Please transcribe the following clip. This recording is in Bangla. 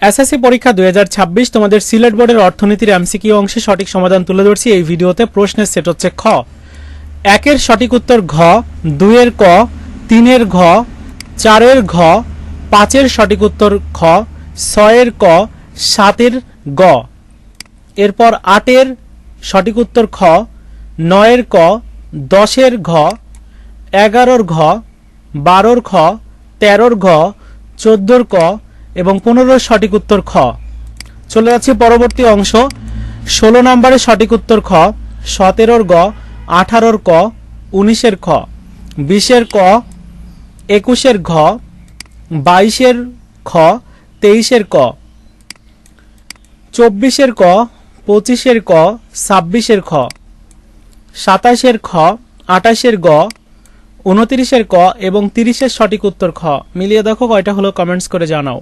এসএসসি পরীক্ষা 2026 তোমাদের সিলেট বোর্ডের অর্থনীতির এমসিকিউ অংশে সঠিক সমাধান তুলে ধরছি এই ভিডিওতে। প্রশ্নের সেট হচ্ছে খ, 1 এর সঠিক উত্তর ঘ, 2 এর ক, 3 এর ঘ, 4 এর ঘ, 5 এর সঠিক উত্তর খ, 6 এর ক, 7 এর গ। এরপর 8 এর সঠিক উত্তর খ, 9 এর ক, 10 এর ঘ, 11 এর ঘ, 12 এর খ, 13 এর ঘ, 14 এর ক এবং 15 এর সঠিক উত্তর খ। চলে যাচ্ছি পরবর্তী অংশ। 16 নম্বরের সঠিক উত্তর খ, 17 এর গ, 18 এর ক, 19 এর খ, 20 এর ক, 21 এর ঘ, 22 এর খ, 23 এর ক, 24 এর ক, 25 এর ক, 26 এর খ, 27 এর খ, 28 এর গ, 29 এর ক এবং 30 এর সঠিক উত্তর খ। মিলিয়ে দেখো কয়টা হলো, কমেন্টস করে জানাও।